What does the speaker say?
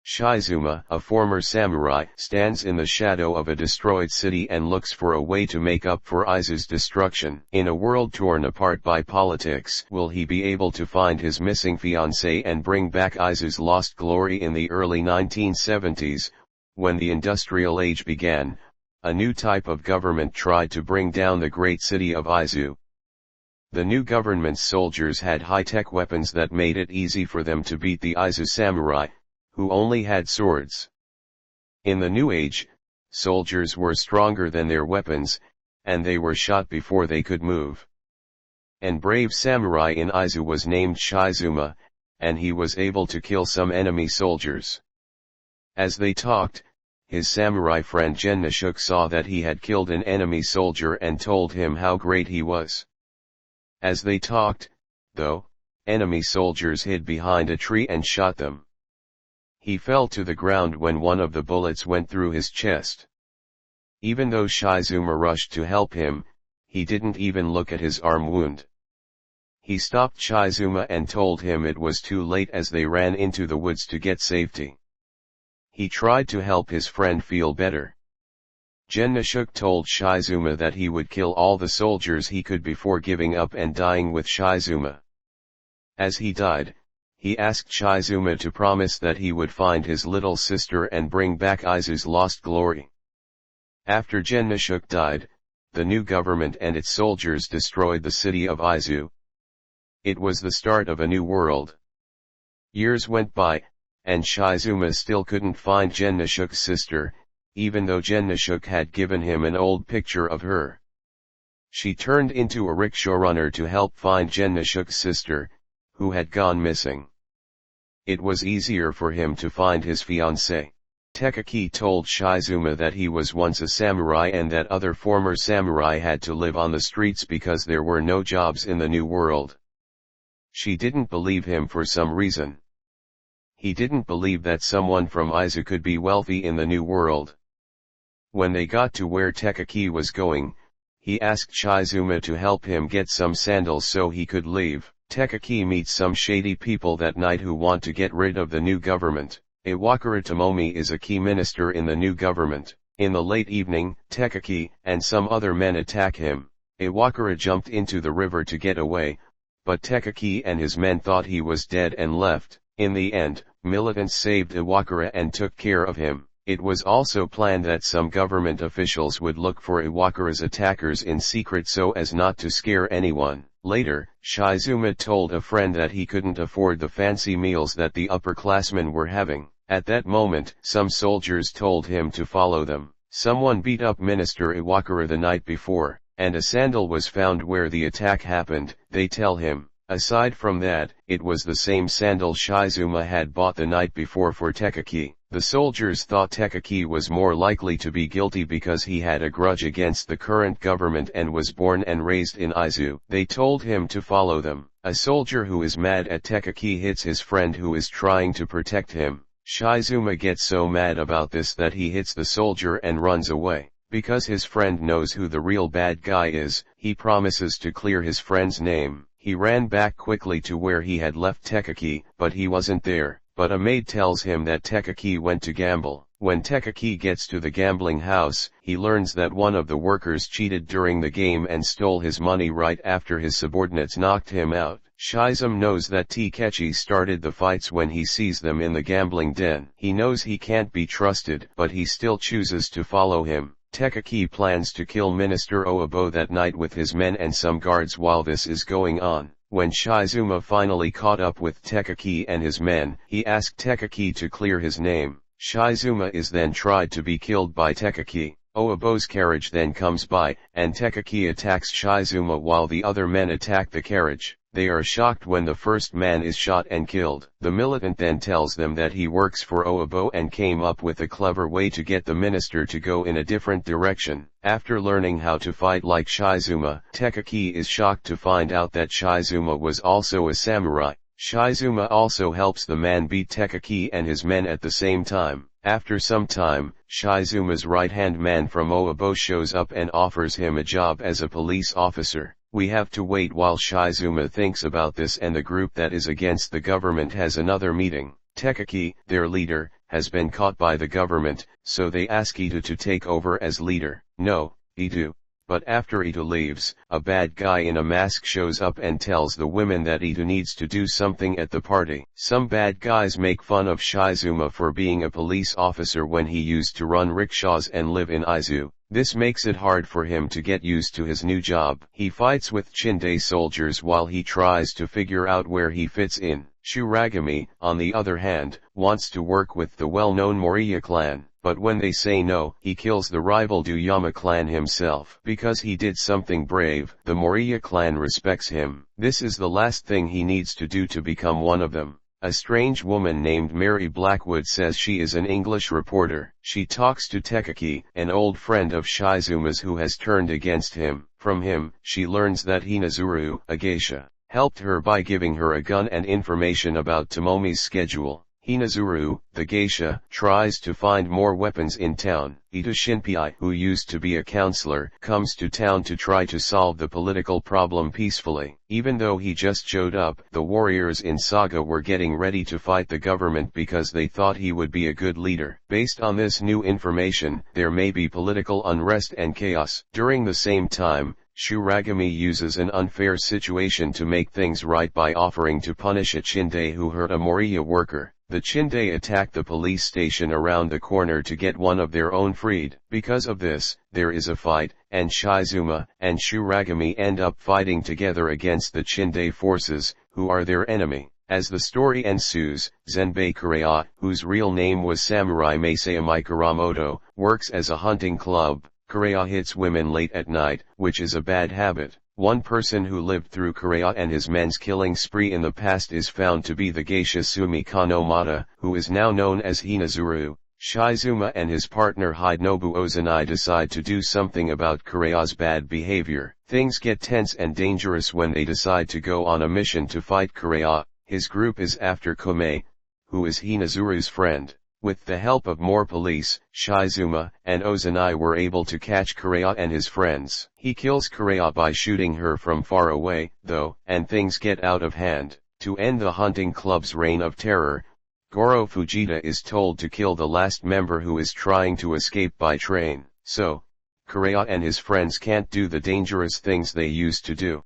Shizuma, a former samurai, stands in the shadow of a destroyed city and looks for a way to make up for Izu's destruction. In a world torn apart by politics, will he be able to find his missing fiancée and bring back Izu's lost glory? In the early 1970s, when the industrial age began, a new type of government tried to bring down the great city of Izu. The new government's soldiers had high-tech weapons that made it easy for them to beat the Izu samurai, who only had swords. In the new age, soldiers were stronger than their weapons, and they were shot before they could move. An brave samurai in Izu was named Shizuma, and he was able to kill some enemy soldiers. As they talked, his samurai friend Gennosuke saw that he had killed an enemy soldier and told him how great he was. As they talked, though, enemy soldiers hid behind a tree and shot them. He fell to the ground when one of the bullets went through his chest. Even though Shizuma rushed to help him, he didn't even look at his arm wound. He stopped Shizuma and told him it was too late as they ran into the woods to get safety. He tried to help his friend feel better. Gennosuke told Shizuma that he would kill all the soldiers he could before giving up and dying with Shizuma. As he died, he asked Shizuma to promise that he would find his little sister and bring back Izu's lost glory. After Gennosuke died, the new government and its soldiers destroyed the city of Izu. It was the start of a new world. Years went by, and Shizuma still couldn't find Gennosuke's sister, even though Gennosuke had given him an old picture of her. She turned into a rickshaw runner to help find Gennosuke's sister, who had gone missing. It was easier for him to find his fiancée. Tekaki told Shizuma that he was once a samurai and that other former samurai had to live on the streets because there were no jobs in the new world. She didn't believe him for some reason. He didn't believe that someone from Izu could be wealthy in the new world. When they got to where Tekaki was going, he asked Shizuma to help him get some sandals so he could leave. Tekaki meets some shady people that night who want to get rid of the new government. Iwakura Tomomi is a key minister in the new government. In the late evening, Tekaki and some other men attack him. Iwakura jumped into the river to get away, but Tekaki and his men thought he was dead and left. In the end, militants saved Iwakura and took care of him. It was also planned that some government officials would look for Iwakura's attackers in secret so as not to scare anyone. Later, Shizuma told a friend that he couldn't afford the fancy meals that the upperclassmen were having. At that moment, some soldiers told him to follow them. Someone beat up Minister Iwakura the night before, and a sandal was found where the attack happened, they tell him. Aside from that, it was the same sandal Shizuma had bought the night before for Tekaki. The soldiers thought Tekaki was more likely to be guilty because he had a grudge against the current government and was born and raised in Izu. They told him to follow them. A soldier who is mad at Tekaki hits his friend who is trying to protect him. Shizuma gets so mad about this that he hits the soldier and runs away. Because his friend knows who the real bad guy is, he promises to clear his friend's name. He ran back quickly to where he had left Tekaki, but he wasn't there. But a maid tells him that Tekaki went to gamble. When Tekaki gets to the gambling house, he learns that one of the workers cheated during the game and stole his money right after his subordinates knocked him out. Shizum knows that Takechi started the fights when he sees them in the gambling den. He knows he can't be trusted, but he still chooses to follow him. Tekaki plans to kill Minister Oabo that night with his men and some guards while this is going on. When Shizuma finally caught up with Tekaki and his men, he asked Tekaki to clear his name. Shizuma is then tried to be killed by Tekaki. Oabo's carriage then comes by, and Tekaki attacks Shizuma while the other men attack the carriage. They are shocked when the first man is shot and killed. The militant then tells them that he works for Oabo and came up with a clever way to get the minister to go in a different direction. After learning how to fight like Shizuma, Tekaki is shocked to find out that Shizuma was also a samurai. Shizuma also helps the man beat Tekaki and his men at the same time. After some time, Shizuma's right-hand man from Oabo shows up and offers him a job as a police officer. We have to wait while Shizuma thinks about this, and the group that is against the government has another meeting. Tekaki, their leader, has been caught by the government, so they ask Ito to take over as leader. No, Ito. But after Ito leaves, a bad guy in a mask shows up and tells the women that Ito needs to do something at the party. Some bad guys make fun of Shizuma for being a police officer when he used to run rickshaws and live in Izu. This makes it hard for him to get used to his new job. He fights with Chinde soldiers while he tries to figure out where he fits in. Shuragami, on the other hand, wants to work with the well-known Moriya clan, but when they say no, he kills the rival Duyama clan himself. Because he did something brave, the Moriya clan respects him. This is the last thing he needs to do to become one of them. A strange woman named Mary Blackwood says she is an English reporter. She talks to Tekaki, an old friend of Shizuma's who has turned against him. From him, she learns that Hinazuru, a geisha, helped her by giving her a gun and information about Tomomi's schedule. Hinazuru, the geisha, tries to find more weapons in town. Ito Shinpei, who used to be a counselor, comes to town to try to solve the political problem peacefully. Even though he just showed up, the warriors in Saga were getting ready to fight the government because they thought he would be a good leader. Based on this new information, there may be political unrest and chaos. During the same time, Shuragami uses an unfair situation to make things right by offering to punish a Chinde who hurt a Moriya worker. The Chinde attack the police station around the corner to get one of their own freed. Because of this, there is a fight, and Shizuma and Shuragami end up fighting together against the Chinde forces, who are their enemy. As the story ensues, Zenbei Kureya, whose real name was Samurai Masayami Kuramoto, works as a hunting club. Kureya hits women late at night, which is a bad habit. One person who lived through Kureya and his men's killing spree in the past is found to be the geisha Sumi Kanomata, who is now known as Hinazuru. Shizuma and his partner Hidenobu Ozanai decide to do something about Kureya's bad behavior. Things get tense and dangerous when they decide to go on a mission to fight Kureya. His group is after Kome, who is Hinazuru's friend. With the help of more police, Shizuma and Ozanai were able to catch Kureya and his friends. He kills Kureya by shooting her from far away, though, and things get out of hand. To end the hunting club's reign of terror, Goro Fujita is told to kill the last member who is trying to escape by train. So, Kureya and his friends can't do the dangerous things they used to do.